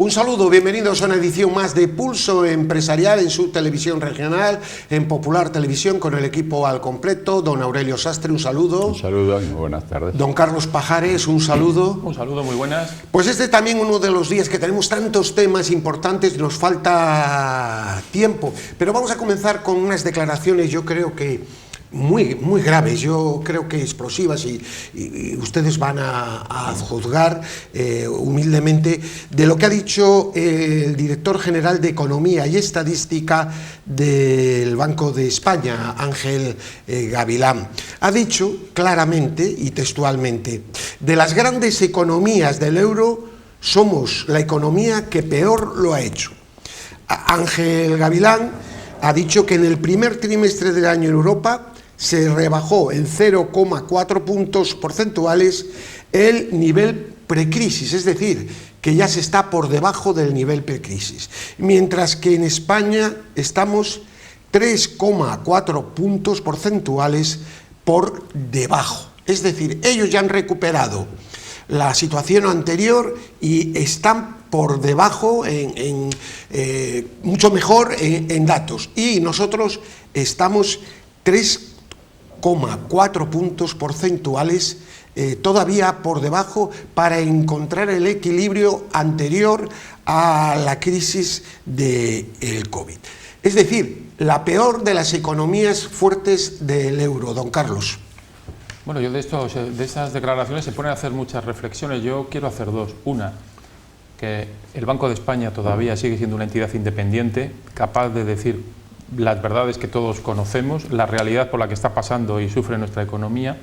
Un saludo, bienvenidos a una edición más de Pulso Empresarial en su televisión regional, en Popular Televisión, con el equipo al completo. Don Aurelio Sastre, un saludo. Un saludo y muy buenas tardes. Don Carlos Pajares, un saludo. Un saludo, muy buenas. Pues este es también uno de los días que tenemos tantos temas importantes, nos falta tiempo. Pero vamos a comenzar con unas declaraciones, yo creo que muy graves, yo creo que explosivas, y ustedes van a juzgar humildemente de lo que ha dicho el director general de Economía y Estadística del Banco de España, Ángel Gavilán. Ha dicho claramente y textualmente: de las grandes economías del euro, somos la economía que peor lo ha hecho. Ángel Gavilán ha dicho que en el primer trimestre del año en Europa se rebajó en 0,4 puntos porcentuales el nivel precrisis, es decir, que ya se está por debajo del nivel precrisis, mientras que en España estamos 3,4 puntos porcentuales por debajo. Es decir, ellos ya han recuperado la situación anterior y están por debajo, mucho mejor en datos, y nosotros estamos 3,4 puntos porcentuales todavía por debajo para encontrar el equilibrio anterior a la crisis del COVID. Es decir, la peor de las economías fuertes del euro, don Carlos. Bueno, yo de esas declaraciones se ponen a hacer muchas reflexiones. Yo quiero hacer dos. Una, que el Banco de España todavía sigue siendo una entidad independiente, capaz de decir las verdades que todos conocemos, la realidad por la que está pasando y sufre nuestra economía.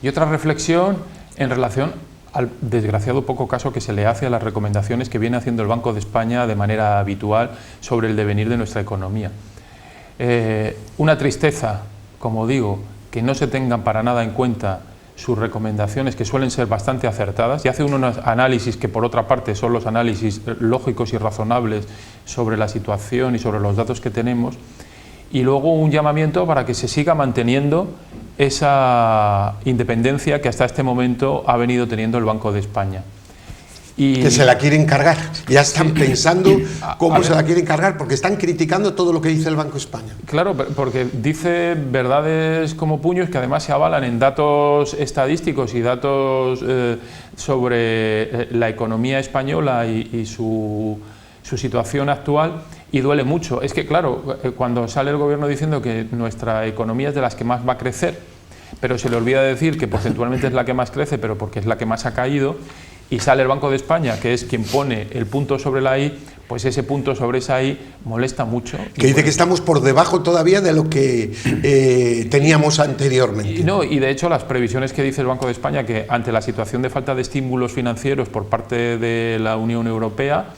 Y otra reflexión en relación al desgraciado poco caso que se le hace a las recomendaciones que viene haciendo el Banco de España de manera habitual sobre el devenir de nuestra economía. Una tristeza, como digo, que no se tengan para nada en cuenta sus recomendaciones, que suelen ser bastante acertadas, y hace unos análisis que por otra parte son los análisis lógicos y razonables sobre la situación y sobre los datos que tenemos, y luego un llamamiento para que se siga manteniendo esa independencia que hasta este momento ha venido teniendo el Banco de España. Y que se la quieren cargar, ya están pensando cómo se la quieren cargar, porque están criticando todo lo que dice el Banco de España. Claro, porque dice verdades como puños que además se avalan en datos estadísticos y datos sobre la economía española y su situación actual, y duele mucho. Es que claro, cuando sale el gobierno diciendo que nuestra economía es de las que más va a crecer, pero se le olvida decir que porcentualmente es la que más crece, pero porque es la que más ha caído, y sale el Banco de España, que es quien pone el punto sobre la I, pues ese punto sobre esa I molesta mucho. Que dice que estamos por debajo todavía de lo que teníamos anteriormente. Y de hecho las previsiones que dice el Banco de España, que ante la situación de falta de estímulos financieros por parte de la Unión Europea,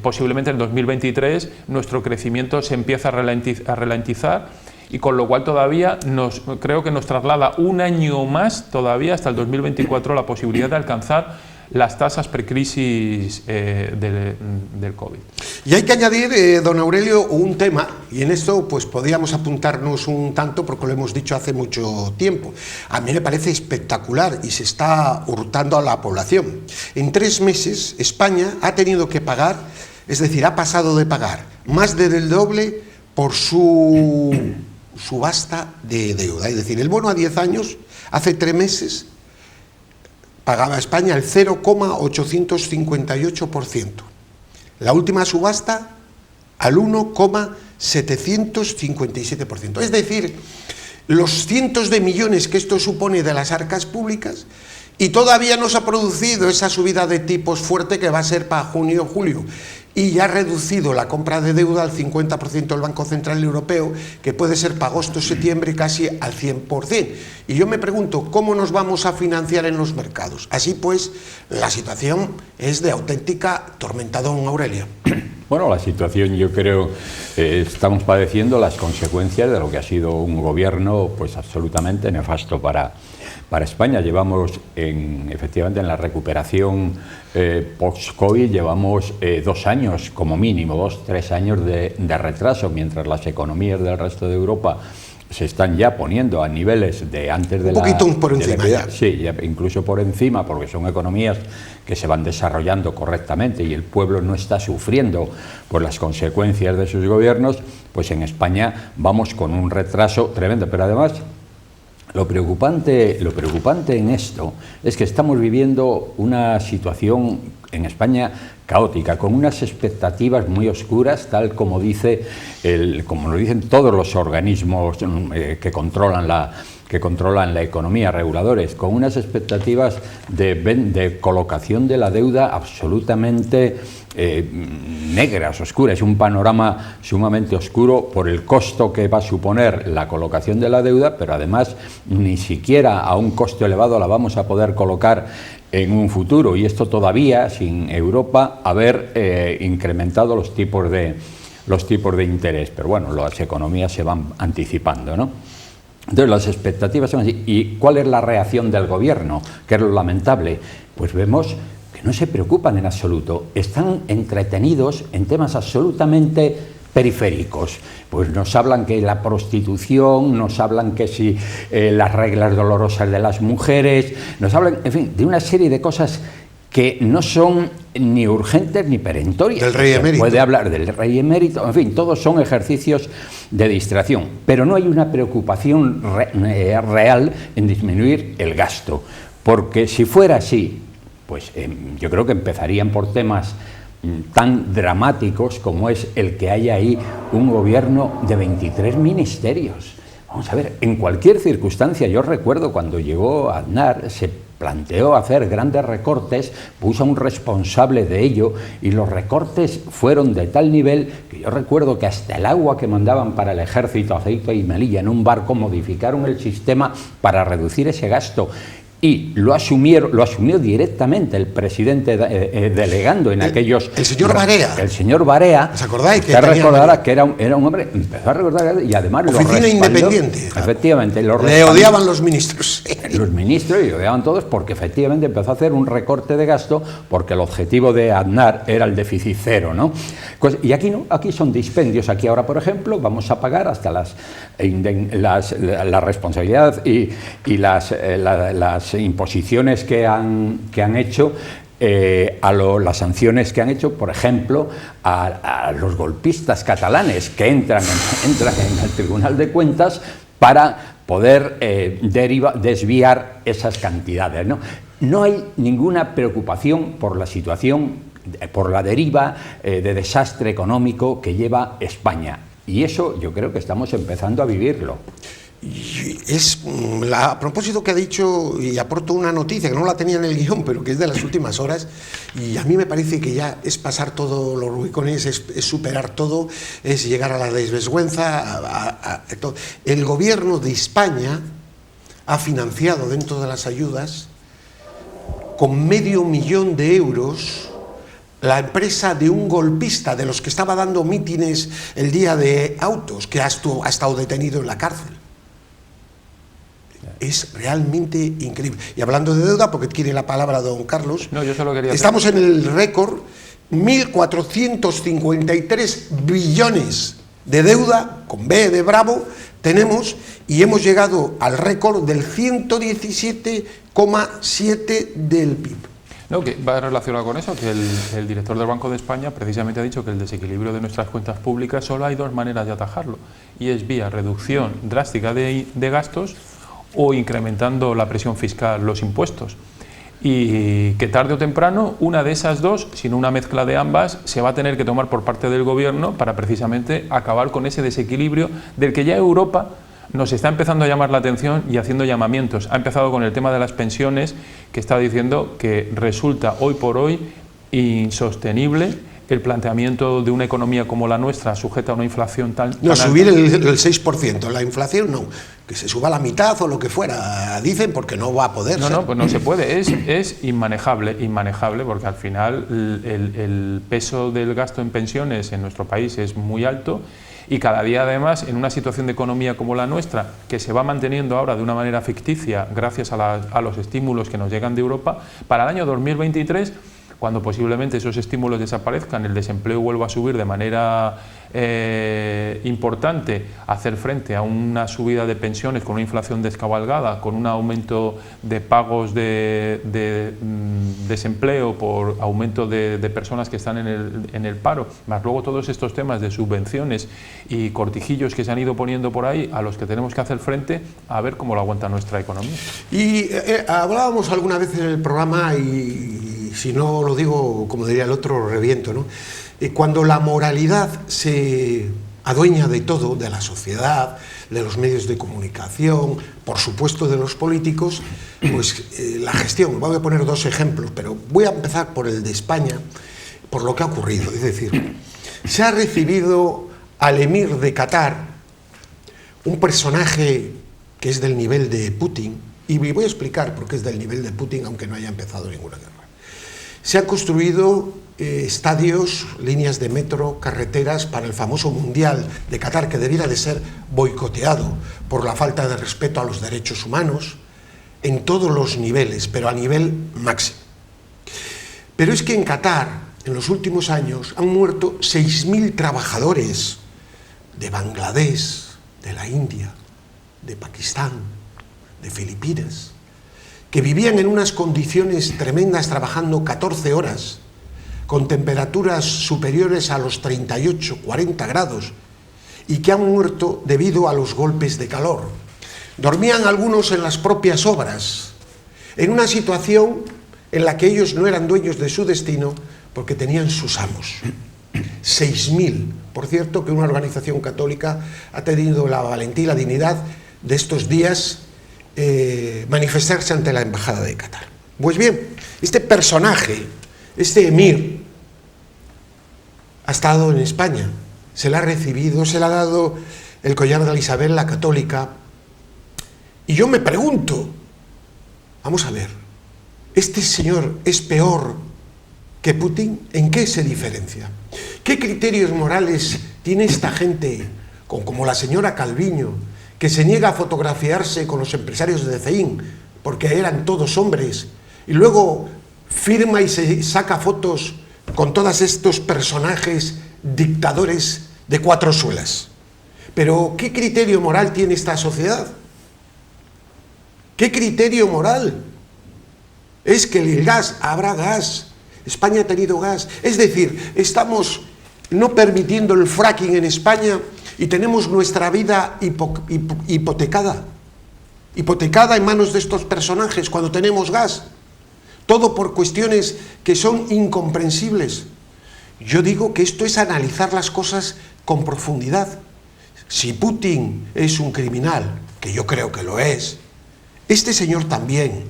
posiblemente en 2023 nuestro crecimiento se empieza a ralentizar, y con lo cual todavía creo que nos traslada un año más todavía hasta el 2024 la posibilidad de alcanzar las tasas precrisis del COVID. Y hay que añadir, don Aurelio, un tema, y en esto pues podríamos apuntarnos un tanto porque lo hemos dicho hace mucho tiempo. A mí me parece espectacular y se está hurtando a la población. En 3 meses España ha tenido que pagar, es decir, ha pasado de pagar más del doble por su subasta de deuda. Es decir, el bono a 10 años, hace 3 meses, pagaba España el 0,858%. La última subasta al 1,757%. Es decir, los cientos de millones que esto supone de las arcas públicas, y todavía no se ha producido esa subida de tipos fuerte que va a ser para junio o julio. Y ya ha reducido la compra de deuda al 50% del Banco Central Europeo, que puede ser para agosto, septiembre, casi al 100%. Y yo me pregunto, ¿cómo nos vamos a financiar en los mercados? Así pues, la situación es de auténtica tormenta, don Aurelio. Bueno, la situación, yo creo, estamos padeciendo las consecuencias de lo que ha sido un gobierno pues absolutamente nefasto para España. Llevamos efectivamente en la recuperación post-COVID, llevamos 2 años como mínimo, 2-3 años de retraso, mientras las economías del resto de Europa se están ya poniendo a niveles de antes de un poquito por encima ya. Sí, ya incluso por encima, porque son economías que se van desarrollando correctamente y el pueblo no está sufriendo por las consecuencias de sus gobiernos, pues en España vamos con un retraso tremendo. Pero además, lo preocupante en esto es que estamos viviendo una situación en España caótica, con unas expectativas muy oscuras, tal como como lo dicen todos los organismos que controlan la economía, reguladores, con unas expectativas de colocación de la deuda absolutamente negras, oscuras, un panorama sumamente oscuro por el costo que va a suponer la colocación de la deuda, pero además ni siquiera a un costo elevado la vamos a poder colocar en un futuro, y esto todavía sin Europa haber incrementado los tipos de interés. Pero bueno, las economías se van anticipando, ¿no? Entonces las expectativas son así. ¿Y cuál es la reacción del gobierno? Que es lo lamentable. Pues vemos que no se preocupan en absoluto, están entretenidos en temas absolutamente periféricos. Pues nos hablan que la prostitución, nos hablan que si las reglas dolorosas de las mujeres, nos hablan, en fin, de una serie de cosas que no son ni urgentes ni perentorias. Del rey emérito. Puede hablar del rey emérito, en fin, todos son ejercicios de distracción, pero no hay una preocupación real en disminuir el gasto, porque si fuera así, pues yo creo que empezarían por temas tan dramáticos como es el que haya ahí un gobierno de 23 ministerios. Vamos a ver, en cualquier circunstancia, yo recuerdo cuando llegó Aznar, se planteó hacer grandes recortes, puso a un responsable de ello y los recortes fueron de tal nivel que yo recuerdo que hasta el agua que mandaban para el ejército, aceite y melilla en un barco, modificaron el sistema para reducir ese gasto. Y lo asumió directamente el presidente delegando en aquellos... El señor Barea. El señor Barea. ¿Os acordáis? Usted recordará que era un hombre... Empezó a recordar y además Oficina lo respaldó. independiente. Efectivamente. Le odiaban los ministros. Los ministros y odiaban todos porque efectivamente empezó a hacer un recorte de gasto porque el objetivo de Aznar era el déficit cero, ¿no? Y aquí no, aquí son dispendios. Aquí ahora, por ejemplo, vamos a pagar hasta la responsabilidad y las imposiciones que han hecho, las sanciones que han hecho, por ejemplo, a los golpistas catalanes que entran en el Tribunal de Cuentas para poder desviar esas cantidades, ¿no? No hay ninguna preocupación por la situación, por la deriva de desastre económico que lleva España. Y eso yo creo que estamos empezando a vivirlo. A propósito que ha dicho, y aporto una noticia que no la tenía en el guión, pero que es de las últimas horas, y a mí me parece que ya es pasar todos los rubicones, es superar todo, es llegar a la desvergüenza. El gobierno de España ha financiado dentro de las ayudas con €500.000 la empresa de un golpista, de los que estaba dando mítines el día de Autos, que ha estado detenido en la cárcel. Es realmente increíble. Y hablando de deuda, porque tiene la palabra don Carlos, no, yo solo quería estamos en el récord, 1.453 billones de deuda, con B de Bravo, tenemos, y hemos llegado al récord del 117,7 del PIB. No, que va relacionado con eso, que el director del Banco de España precisamente ha dicho que el desequilibrio de nuestras cuentas públicas solo hay dos maneras de atajarlo, y es vía reducción drástica de gastos o incrementando la presión fiscal, los impuestos. Y que tarde o temprano una de esas dos, sino una mezcla de ambas, se va a tener que tomar por parte del gobierno para precisamente acabar con ese desequilibrio del que ya Europa nos está empezando a llamar la atención y haciendo llamamientos. Ha empezado con el tema de las pensiones, que está diciendo que resulta hoy por hoy insostenible el planteamiento de una economía como la nuestra, sujeta a una inflación tan no, alta. subir el 6%, la inflación no, que se suba a la mitad o lo que fuera, dicen, porque no va a poder ser. No, pues no se puede, es inmanejable, porque al final el peso del gasto en pensiones en nuestro país es muy alto. Y cada día, además, en una situación de economía como la nuestra, que se va manteniendo ahora de una manera ficticia gracias a los estímulos que nos llegan de Europa, para el año 2023 cuando posiblemente esos estímulos desaparezcan, el desempleo vuelva a subir de manera importante, hacer frente a una subida de pensiones con una inflación descabalgada, con un aumento de pagos de desempleo por aumento de personas que están en el paro, más luego todos estos temas de subvenciones y cortijillos que se han ido poniendo por ahí, a los que tenemos que hacer frente, a ver cómo lo aguanta nuestra economía. Y hablábamos alguna vez en el programa, y si no lo digo, como diría el otro, lo reviento, ¿no? Cuando la moralidad se adueña de todo, de la sociedad, de los medios de comunicación, por supuesto de los políticos, pues la gestión, voy a poner dos ejemplos, pero voy a empezar por el de España, por lo que ha ocurrido. Es decir, se ha recibido al emir de Qatar, un personaje que es del nivel de Putin, y me voy a explicar por qué es del nivel de Putin, aunque no haya empezado ninguna guerra. Se han construido estadios, líneas de metro, carreteras para el famoso Mundial de Qatar, que debiera de ser boicoteado por la falta de respeto a los derechos humanos, en todos los niveles, pero a nivel máximo. Pero es que en Qatar, en los últimos años, han muerto 6.000 trabajadores de Bangladesh, de la India, de Pakistán, de Filipinas, que vivían en unas condiciones tremendas trabajando 14 horas, con temperaturas superiores a los 38, 40 grados, y que han muerto debido a los golpes de calor. Dormían algunos en las propias obras, en una situación en la que ellos no eran dueños de su destino porque tenían sus amos. 6.000. Por cierto, que una organización católica ha tenido la valentía y la dignidad de estos días manifestarse ante la Embajada de Qatar. Pues bien, este personaje, este emir, ha estado en España, se le ha recibido, se le ha dado el collar de la Isabel la Católica, y yo me pregunto, vamos a ver, ¿este señor es peor que Putin? ¿En qué se diferencia? ¿Qué criterios morales tiene esta gente, como la señora Calviño, que se niega a fotografiarse con los empresarios de CEIN, porque eran todos hombres, y luego firma y se saca fotos con todos estos personajes dictadores de cuatro suelas? Pero ¿qué criterio moral tiene esta sociedad? ¿Qué criterio moral? Es que el gas, habrá gas, España ha tenido gas, es decir, estamos no permitiendo el fracking en España y tenemos nuestra vida hipotecada en manos de estos personajes cuando tenemos gas, todo por cuestiones que son incomprensibles. Yo digo que esto es analizar las cosas con profundidad. Si Putin es un criminal, que yo creo que lo es, este señor también,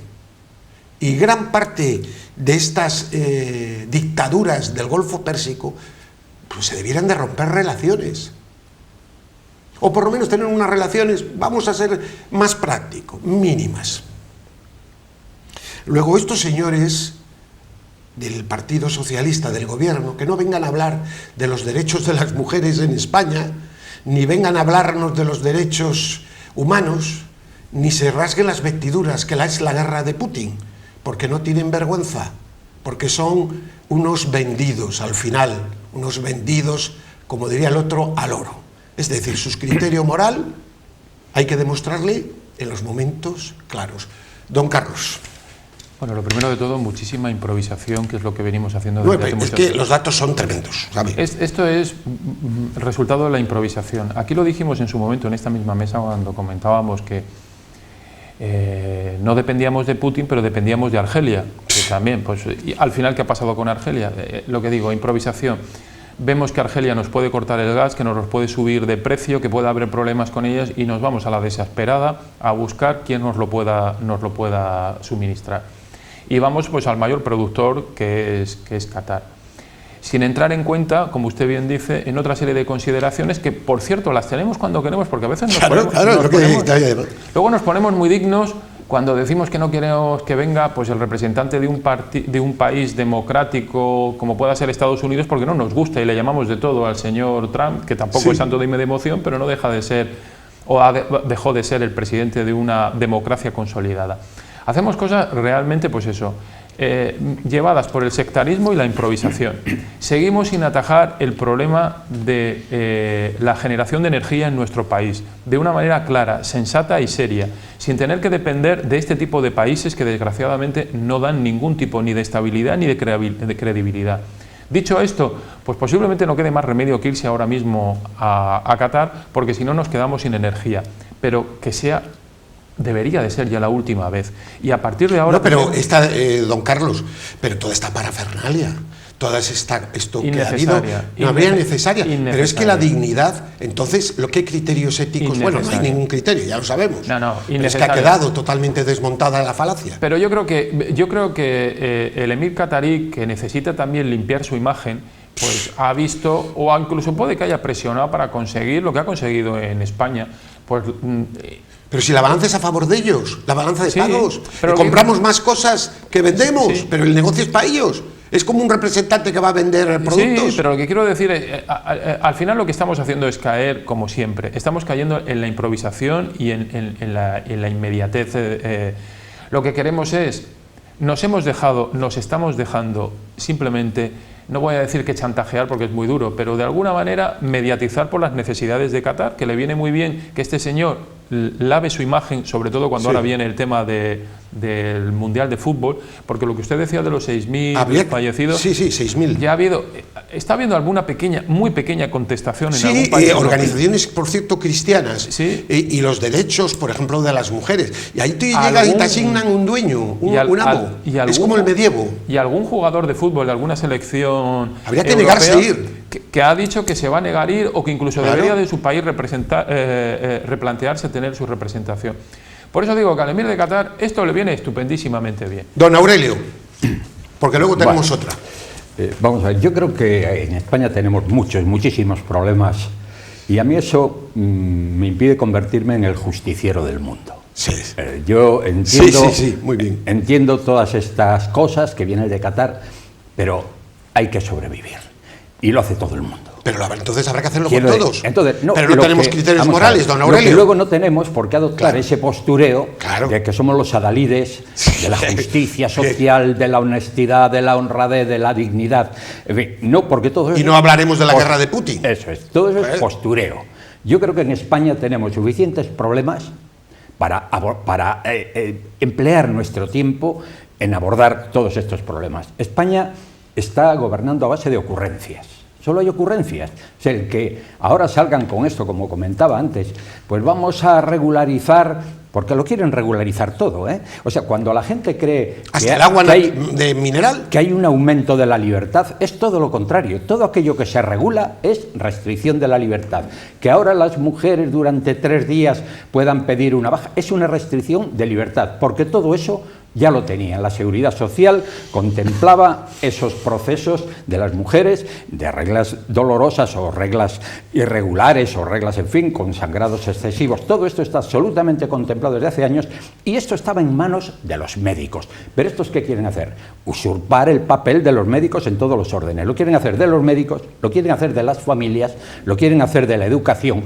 y gran parte de estas dictaduras del Golfo Pérsico, pues se debieran de romper relaciones. O por lo menos tener unas relaciones, vamos a ser más prácticos, mínimas. Luego estos señores del Partido Socialista, del gobierno, que no vengan a hablar de los derechos de las mujeres en España, ni vengan a hablarnos de los derechos humanos, ni se rasguen las vestiduras, que es la guerra de Putin, porque no tienen vergüenza, porque son unos vendidos al final, unos vendidos, como diría el otro, al oro. Es decir, su criterio moral hay que demostrarle en los momentos claros. Don Carlos. Bueno, lo primero de todo, muchísima improvisación, que es lo que venimos haciendo desde hace mucho tiempo. Es que los datos son tremendos, ¿sabe? Esto es el resultado de la improvisación. Aquí lo dijimos en su momento, en esta misma mesa, cuando comentábamos que no dependíamos de Putin, pero dependíamos de Argelia, que también, pues, y al final, ¿qué ha pasado con Argelia? Lo que digo, improvisación. Vemos que Argelia nos puede cortar el gas, que nos los puede subir de precio, que puede haber problemas con ellas, y nos vamos a la desesperada a buscar quién nos lo pueda suministrar. Y vamos pues al mayor productor, que es Qatar. Sin entrar en cuenta, como usted bien dice, en otra serie de consideraciones que, por cierto, las tenemos cuando queremos, porque a veces luego nos ponemos muy dignos cuando decimos que no queremos que venga pues el representante de un país democrático como pueda ser Estados Unidos, porque no nos gusta y le llamamos de todo al señor Trump, que tampoco es santo de mi devoción, pero no deja de ser, dejó de ser el presidente de una democracia consolidada. Hacemos cosas realmente, pues eso, llevadas por el sectarismo y la improvisación. Seguimos sin atajar el problema de la generación de energía en nuestro país, de una manera clara, sensata y seria, sin tener que depender de este tipo de países que desgraciadamente no dan ningún tipo ni de estabilidad ni de credibilidad. Dicho esto, pues posiblemente no quede más remedio que irse ahora mismo a Qatar, porque si no nos quedamos sin energía, pero que sea... debería de ser ya la última vez. Y a partir de ahora... No, pero don Carlos, pero toda esta parafernalia, toda esto que ha habido, no habría necesaria. Pero es que la dignidad, entonces, ¿qué criterios éticos? Bueno, no hay ningún criterio, ya lo sabemos. No, pero es que ha quedado totalmente desmontada la falacia. Pero yo creo que el emir catarí, que necesita también limpiar su imagen, pues ha visto, o incluso puede que haya presionado para conseguir lo que ha conseguido en España, pues... Pero si la balanza es a favor de ellos, la balanza de pagos, pero compramos más cosas que vendemos, pero el negocio es para ellos. Es como un representante que va a vender productos. Sí, pero lo que quiero decir es, al final lo que estamos haciendo es caer, como siempre, estamos cayendo en la improvisación y en la inmediatez. Lo que queremos es, nos estamos dejando simplemente, no voy a decir que chantajear porque es muy duro, pero de alguna manera mediatizar por las necesidades de Qatar, que le viene muy bien que este señor lave su imagen, sobre todo cuando ahora viene el tema del Mundial de Fútbol, porque lo que usted decía de los 6.000 fallecidos, 6.000. Ya está habiendo alguna muy pequeña contestación en algún país. Organizaciones, por cierto, cristianas, y los derechos, por ejemplo, de las mujeres. Y ahí te llega y te asignan un dueño, un amo. Es como el medievo. Y algún jugador de fútbol de alguna selección habría que negarse a ir. Que ha dicho que se va a negar a ir o que incluso debería de su país replantearse tener su representación. Por eso digo que al emir de Qatar esto le viene estupendísimamente bien. Don Aurelio, porque luego tenemos otra. Vamos a ver, yo creo que en España tenemos muchísimos problemas y a mí eso me impide convertirme en el justiciero del mundo. Sí. Yo entiendo, muy bien. Entiendo todas estas cosas que vienen de Qatar, pero hay que sobrevivir. Y lo hace todo el mundo. Pero entonces habrá que hacerlo con todos. Entonces, pero no tenemos criterios morales, don Aurelio. Lo que luego no tenemos por qué adoptar ese postureo de que somos los adalides de la justicia social, de la honestidad, de la honradez, de la dignidad. En fin, no, porque todo eso... Y no hablaremos de la guerra de Putin. Eso es, todo eso es postureo. Yo creo que en España tenemos suficientes problemas para emplear nuestro tiempo en abordar todos estos problemas. España está gobernando a base de ocurrencias. Solo hay ocurrencias. O sea, el que ahora salgan con esto, como comentaba antes, pues vamos a regularizar, porque lo quieren regularizar todo, ¿eh? O sea, cuando la gente cree hasta el agua de mineral, que hay un aumento de la libertad, es todo lo contrario. Todo aquello que se regula es restricción de la libertad. Que ahora las mujeres durante 3 días puedan pedir una baja, es una restricción de libertad, porque todo eso ya lo tenían. La seguridad social contemplaba esos procesos de las mujeres, de reglas dolorosas o reglas irregulares o reglas, en fin, con sangrados excesivos. Todo esto está absolutamente contemplado desde hace años y esto estaba en manos de los médicos. Pero ¿estos qué quieren hacer? Usurpar el papel de los médicos en todos los órdenes. Lo quieren hacer de los médicos, lo quieren hacer de las familias, lo quieren hacer de la educación.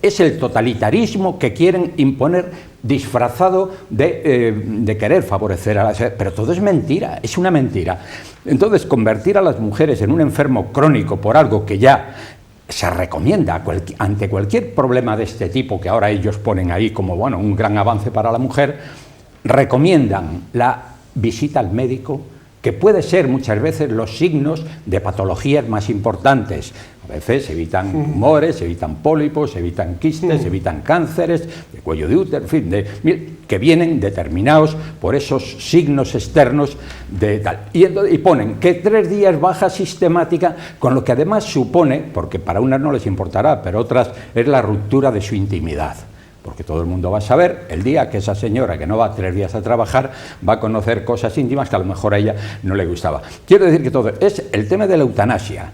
Es el totalitarismo que quieren imponer disfrazado de querer favorecer a las... Pero todo es mentira, es una mentira. Entonces, convertir a las mujeres en un enfermo crónico por algo que ya se recomienda ante cualquier problema de este tipo, que ahora ellos ponen ahí como, bueno, un gran avance para la mujer, recomiendan la visita al médico, que puede ser muchas veces los signos de patologías más importantes. A veces se evitan tumores, se evitan pólipos, se evitan quistes, se evitan cánceres de cuello de útero, en fin, que vienen determinados por esos signos externos de tal. Y ponen que 3 días baja sistemática, con lo que además supone, porque para unas no les importará, pero otras es la ruptura de su intimidad. Porque todo el mundo va a saber el día que esa señora que no va 3 días a trabajar va a conocer cosas íntimas que a lo mejor a ella no le gustaba. Quiero decir que todo es el tema de la eutanasia.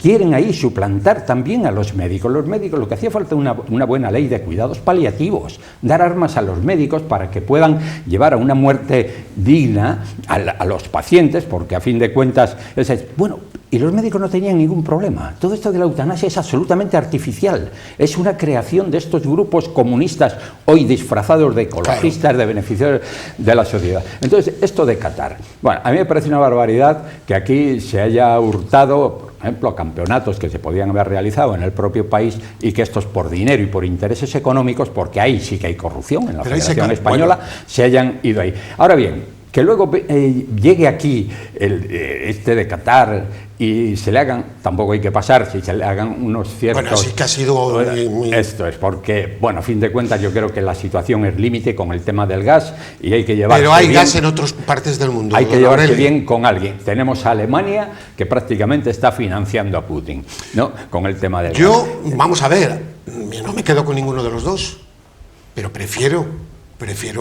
quieren ahí suplantar también a los médicos. Los médicos, lo que hacía falta una buena ley de cuidados paliativos, dar armas a los médicos para que puedan llevar a una muerte digna a los pacientes, porque a fin de cuentas, bueno, y los médicos no tenían ningún problema. Todo esto de la eutanasia es absolutamente artificial, es una creación de estos grupos comunistas, hoy disfrazados de ecologistas, de beneficiarios de la sociedad. Entonces, esto de Qatar, bueno, a mí me parece una barbaridad que aquí se haya hurtado, por ejemplo, campeonatos que se podían haber realizado en el propio país y que estos por dinero y por intereses económicos, porque ahí sí que hay corrupción en la Federación Española, se hayan ido ahí. Ahora bien, que luego llegue aquí este de Qatar y se le hagan, tampoco hay que pasar, si se le hagan unos ciertos... Bueno, sí que ha sido muy... Esto es porque, bueno, a fin de cuentas yo creo que la situación es límite con el tema del gas y hay que llevarse Pero hay bien, gas en otras partes del mundo. hay que llevarse bien con alguien. Tenemos a Alemania que prácticamente está financiando a Putin, ¿no? Con el tema del gas. Vamos a ver, no me quedo con ninguno de los dos, pero prefiero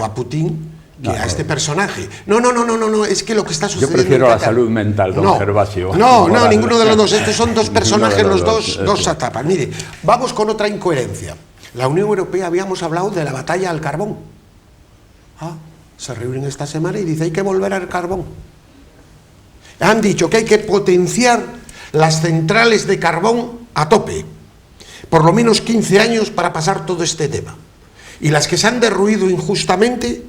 a Putin que a este personaje. No, es que lo que está sucediendo... Yo prefiero la salud mental, don Gervasio. No, ninguno de los dos. Estos son dos personajes, los dos etapas. Mire, vamos con otra incoherencia. La Unión Europea, habíamos hablado de la batalla al carbón. Se reúnen esta semana y dice, hay que volver al carbón. Han dicho que hay que potenciar las centrales de carbón a tope. Por lo menos 15 años para pasar todo este tema. Y las que se han derruido injustamente...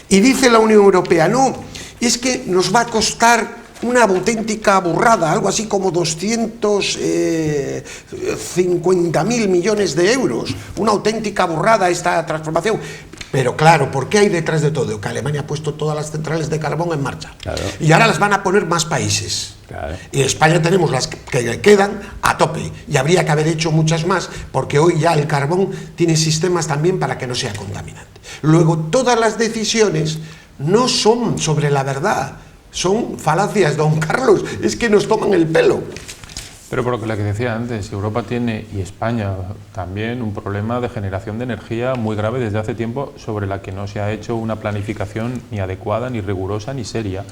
Y dice la Unión Europea, no, es que nos va a costar una auténtica burrada, algo así como 250.000 millones de euros, una auténtica burrada esta transformación. Pero claro, ¿por qué hay detrás de todo? Que Alemania ha puesto todas las centrales de carbón en marcha. Claro. Y ahora las van a poner más países. Claro. Y en España tenemos las que quedan a tope. Y habría que haber hecho muchas más, porque hoy ya el carbón tiene sistemas también para que no sea contaminante. Luego, todas las decisiones no son sobre la verdad, son falacias, don Carlos, es que nos toman el pelo. Pero por lo que decía antes, Europa tiene, y España también, un problema de generación de energía muy grave desde hace tiempo, sobre la que no se ha hecho una planificación ni adecuada, ni rigurosa, ni seria.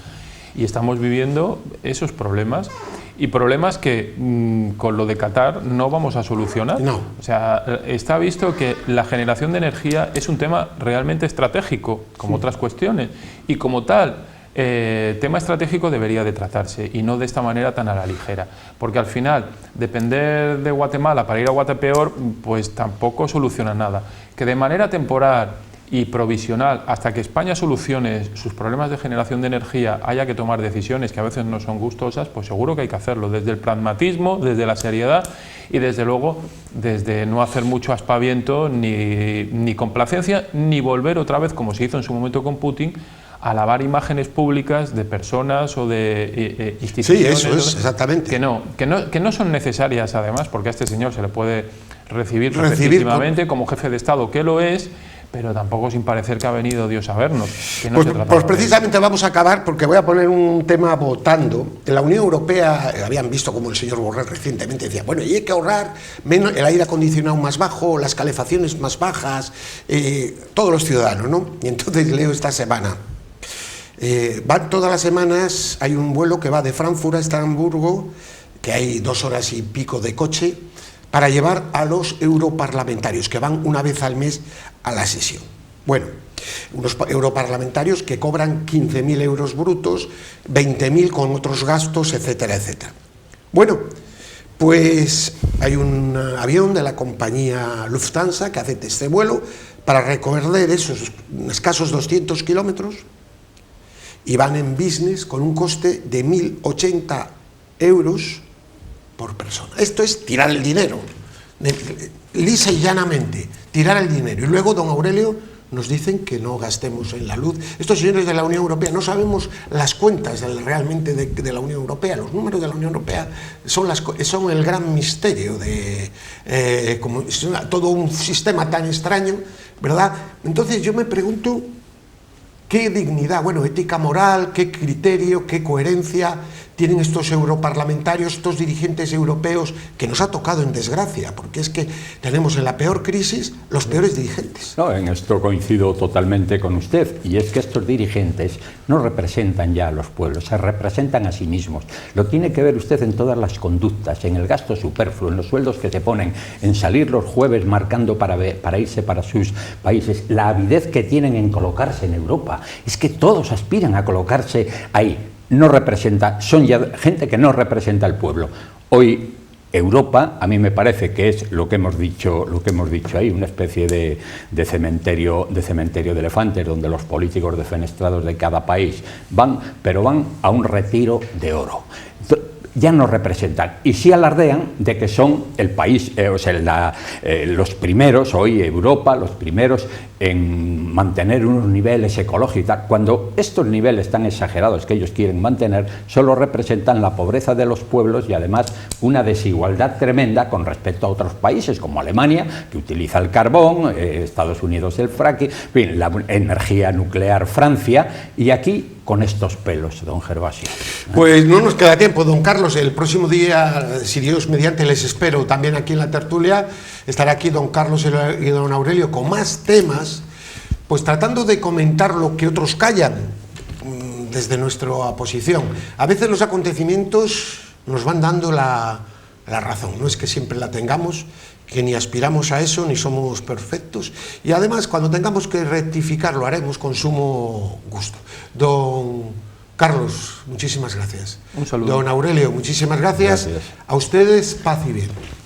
Y estamos viviendo esos problemas, y problemas que con lo de Qatar no vamos a solucionar. No. O sea, está visto que la generación de energía es un tema realmente estratégico, como otras cuestiones, y como tal, tema estratégico debería de tratarse y no de esta manera tan a la ligera, porque al final depender de Guatemala para ir a Guatepeor pues tampoco soluciona nada. Que de manera temporal y provisional, hasta que España solucione sus problemas de generación de energía, haya que tomar decisiones que a veces no son gustosas, pues seguro que hay que hacerlo desde el pragmatismo, desde la seriedad y desde luego desde no hacer mucho aspaviento ni complacencia, ni volver otra vez, como se hizo en su momento con Putin, a lavar imágenes públicas de personas o de instituciones. Sí, eso es, exactamente. Que no son necesarias, además, porque a este señor se le puede recibir perfectísimamente como jefe de Estado, que lo es, pero tampoco sin parecer que ha venido Dios a vernos. Que no pues precisamente vamos a acabar, porque voy a poner un tema votando. En la Unión Europea habían visto como el señor Borrell recientemente decía, bueno, y hay que ahorrar menos, el aire acondicionado más bajo, las calefacciones más bajas, todos los ciudadanos, ¿no? Y entonces leo esta semana. Van todas las semanas, hay un vuelo que va de Frankfurt a Estrasburgo, que hay 2 horas y pico de coche, para llevar a los europarlamentarios, que van una vez al mes a la sesión. Bueno, unos europarlamentarios que cobran 15.000 euros brutos, 20.000 con otros gastos, etcétera, etcétera. Bueno, pues hay un avión de la compañía Lufthansa que hace este vuelo para recorrer esos escasos 200 kilómetros, y van en business con un coste de 1.080 euros por persona. Esto es tirar el dinero, lisa y llanamente, tirar el dinero. Y luego, don Aurelio, nos dicen que no gastemos en la luz. Estos señores de la Unión Europea, no sabemos las cuentas realmente de la Unión Europea. Los números de la Unión Europea son el gran misterio de como todo un sistema tan extraño, ¿verdad? Entonces yo me pregunto, ¿qué dignidad, bueno, ética moral, qué criterio, qué coherencia tienen estos europarlamentarios, estos dirigentes europeos, que nos ha tocado en desgracia, porque es que tenemos en la peor crisis los peores dirigentes. No, en esto coincido totalmente con usted, y es que estos dirigentes no representan ya a los pueblos, se representan a sí mismos. Lo tiene que ver usted en todas las conductas, en el gasto superfluo, en los sueldos que se ponen, en salir los jueves marcando para irse para sus países, la avidez que tienen en colocarse en Europa. Es que todos aspiran a colocarse ahí. No representa, son ya gente que no representa al pueblo. Hoy Europa, a mí me parece que es lo que hemos dicho ahí, una especie de cementerio de elefantes, donde los políticos defenestrados de cada país van a un retiro de oro. Ya no representan, y sí alardean de que son el país, los primeros, hoy Europa, los primeros en mantener unos niveles ecológicos, cuando estos niveles tan exagerados que ellos quieren mantener solo representan la pobreza de los pueblos y además una desigualdad tremenda con respecto a otros países como Alemania, que utiliza el carbón, Estados Unidos el fracking, en fin, la energía nuclear Francia, y aquí con estos pelos, don Gervasio. Pues no nos queda tiempo, don Carlos. El próximo día, si Dios mediante, les espero también aquí en la tertulia. Estará aquí don Carlos y don Aurelio con más temas, pues tratando de comentar lo que otros callan desde nuestra posición. A veces los acontecimientos nos van dando la razón, no es que siempre la tengamos, que ni aspiramos a eso, ni somos perfectos, y además cuando tengamos que rectificar lo haremos con sumo gusto. Don Carlos, muchísimas gracias. Un saludo. Don Aurelio, muchísimas gracias. Gracias. A ustedes, paz y bien.